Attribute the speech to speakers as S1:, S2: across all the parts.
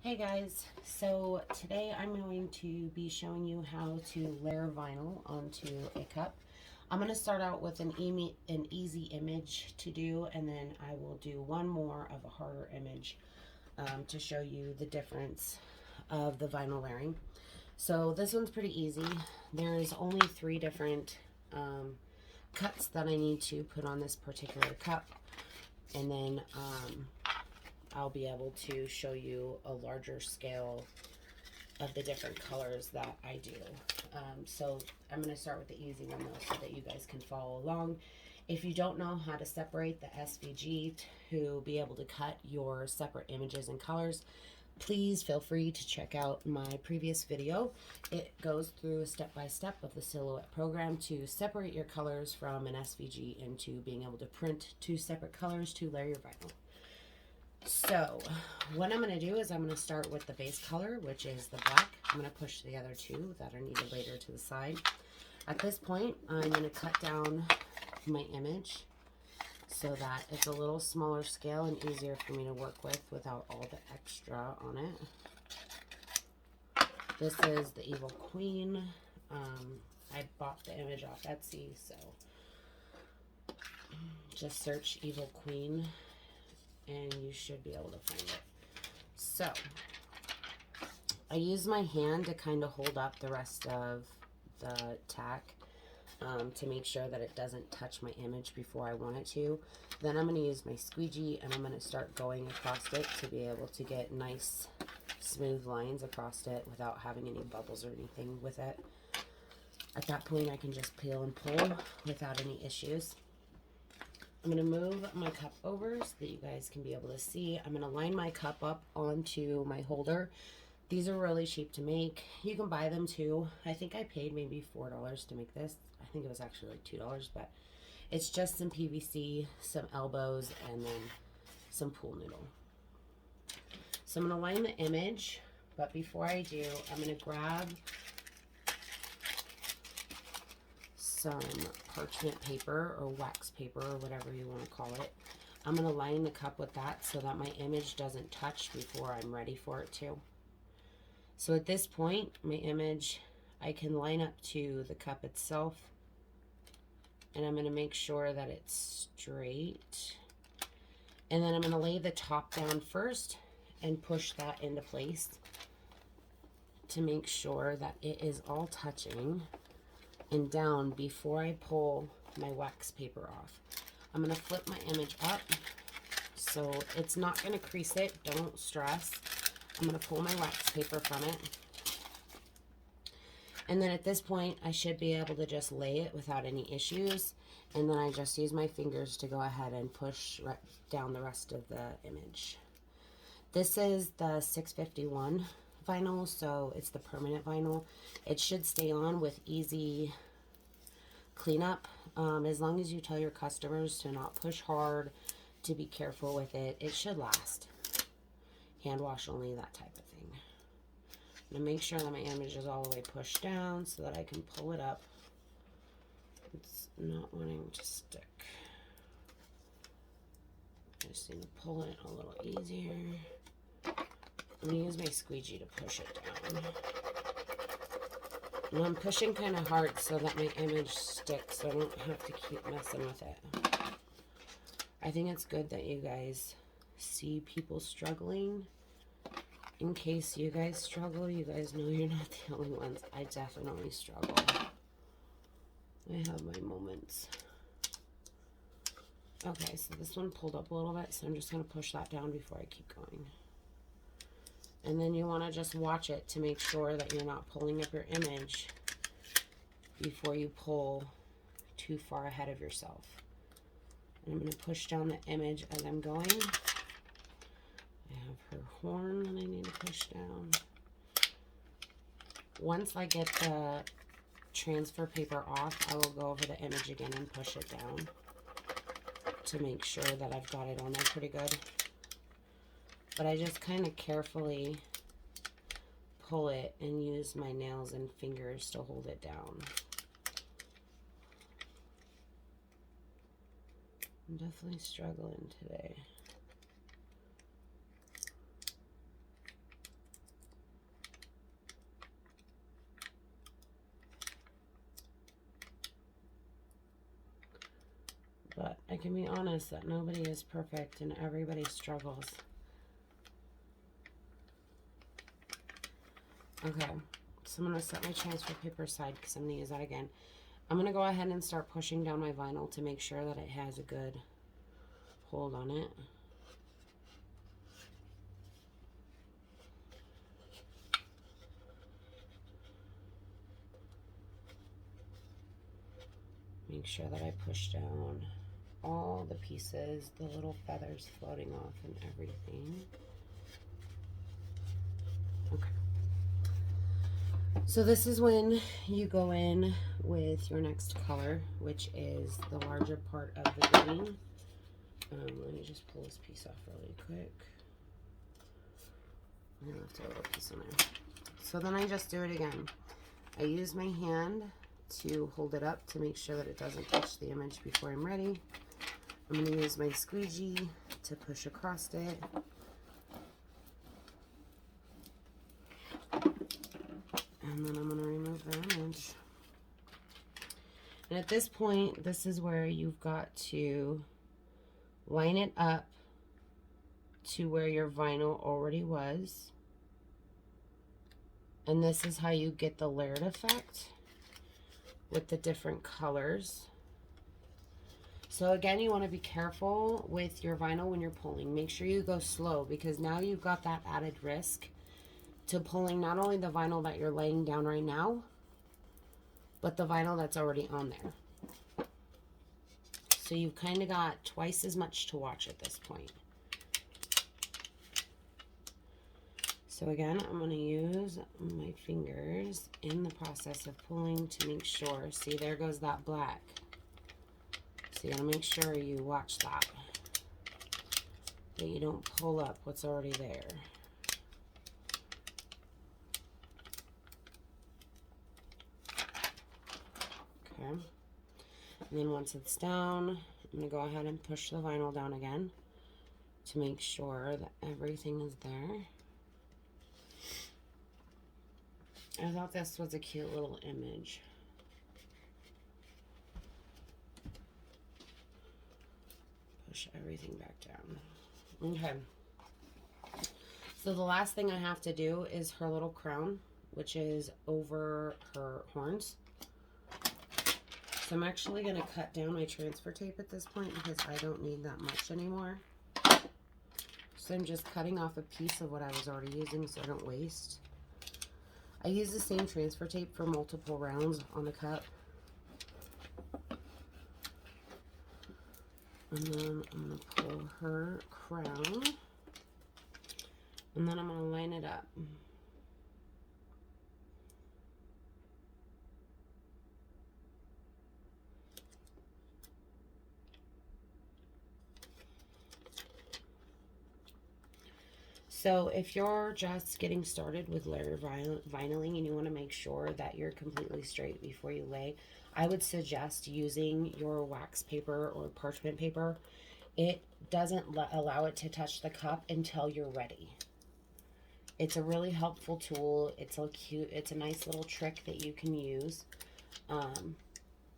S1: Hey guys, so today I'm going to be showing you how to layer vinyl onto a cup. I'm going to start out with an easy image to do, and then I will do one more of a harder image to show you the difference of the vinyl layering. So this one's pretty easy. There's only 3 different cuts that I need to put on this particular cup, and then I'll be able to show you a larger scale of the different colors that I do. So I'm going to start with the easy one though, so that you guys can follow along. If you don't know how to separate the SVG to be able to cut your separate images and colors, please feel free to check out my previous video. It goes through a step-by-step of the Silhouette program to separate your colors from an SVG into being able to print 2 separate colors to layer your vinyl. So what I'm going to do is I'm going to start with the base color, which is the black. I'm going to push the other 2 that are needed later to the side. At this point, I'm going to cut down my image so that it's a little smaller scale and easier for me to work with without all the extra on it. This is the Evil Queen. I bought the image off Etsy, so just search Evil Queen and you should be able to find it. So I use my hand to kind of hold up the rest of the tack to make sure that it doesn't touch my image before I want it to. Then I'm going to use my squeegee and I'm going to start going across it to be able to get nice smooth lines across it without having any bubbles or anything with it. At that point I can just peel and pull without any issues. I'm going to move my cup over so that you guys can be able to see. I'm going to line my cup up onto my holder. These are really cheap to make. You can buy them too. I think I paid maybe $4 to make this. I think it was actually like $2, but it's just some PVC, some elbows, and then some pool noodle. So I'm going to line the image, but before I do, I'm going to grab some parchment paper or wax paper or whatever you want to call it. I'm going to line the cup with that so that my image doesn't touch before I'm ready for it to. So at this point, my image, I can line up to the cup itself, and I'm going to make sure that it's straight. And then I'm going to lay the top down first and push that into place to make sure that it is all touching and down before I pull my wax paper off. I'm going to flip my image up so it's not going to crease it. Don't stress. I'm going to pull my wax paper from it. And then at this point, I should be able to just lay it without any issues. And then I just use my fingers to go ahead and push down the rest of the image. This is the 651 vinyl, so it's the permanent vinyl. It should stay on with easy cleanup. As long as you tell your customers to not push hard, to be careful with it, it should last. Hand wash only, that type of thing. I'm going to make sure that my image is all the way pushed down so that I can pull it up. It's not wanting to stick. I just need to pull it a little easier. I'm going to use my squeegee to push it down. And I'm pushing kind of hard so that my image sticks so I don't have to keep messing with it. I think it's good that you guys see people struggling. In case you guys struggle, you guys know you're not the only ones. I definitely struggle. I have my moments. Okay, so this one pulled up a little bit, so I'm just going to push that down before I keep going. And then you want to just watch it to make sure that you're not pulling up your image before you pull too far ahead of yourself. And I'm going to push down the image as I'm going. I have her horn that I need to push down. Once I get the transfer paper off, I will go over the image again and push it down to make sure that I've got it on there pretty good. But I just kind of carefully pull it and use my nails and fingers to hold it down. I'm definitely struggling today. can be honest that nobody is perfect and everybody struggles. Okay, so I'm going to set my transfer paper aside because I'm going to use that again. I'm going to go ahead and start pushing down my vinyl to make sure that it has a good hold on it. Make sure that I push down all the pieces, the little feathers floating off and everything. Okay. So this is when you go in with your next color, which is the larger part of the green. Let me just pull this piece off really quick. I left a little piece in there. So then I just do it again. I use my hand to hold it up to make sure that it doesn't touch the image before I'm ready. I'm going to use my squeegee to push across it. And then I'm going to remove the image. And at this point, this is where you've got to line it up to where your vinyl already was. And this is how you get the layered effect with the different colors. So again, you want to be careful with your vinyl when you're pulling. Make sure you go slow because now you've got that added risk to pulling not only the vinyl that you're laying down right now, but the vinyl that's already on there. So you've kind of got twice as much to watch at this point. So again, I'm going to use my fingers in the process of pulling to make sure. See, there goes that black. So you got to make sure you watch that you don't pull up what's already there. Okay. And then once it's down, I'm going to go ahead and push the vinyl down again to make sure that everything is there. I thought this was a cute little image. Push everything back down. Okay. So the last thing I have to do is her little crown, which is over her horns. So I'm actually going to cut down my transfer tape at this point because I don't need that much anymore. So I'm just cutting off a piece of what I was already using so I don't waste. I use the same transfer tape for multiple rounds on the cup. And then I'm going to pull her crown. And then I'm going to line it up. So if you're just getting started with layer vinyling and you want to make sure that you're completely straight before you lay, I would suggest using your wax paper or parchment paper. It doesn't allow it to touch the cup until you're ready. It's a really helpful tool. It's a nice little trick that you can use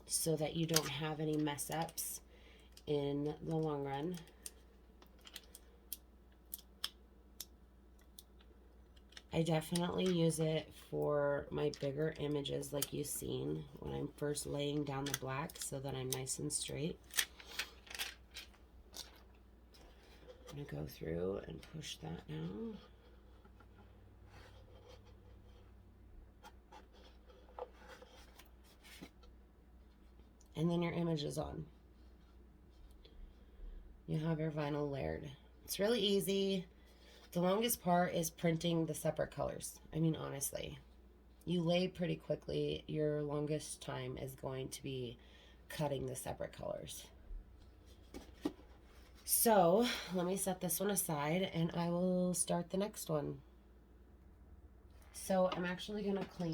S1: so that you don't have any mess ups in the long run. I definitely use it for my bigger images like you've seen when I'm first laying down the black so that I'm nice and straight. I'm going to go through and push that down. And then your image is on. You have your vinyl layered. It's really easy. The longest part is printing the separate colors. I mean, honestly, you lay pretty quickly. Your longest time is going to be cutting the separate colors. So let me set this one aside and I will start the next one. So I'm actually going to clean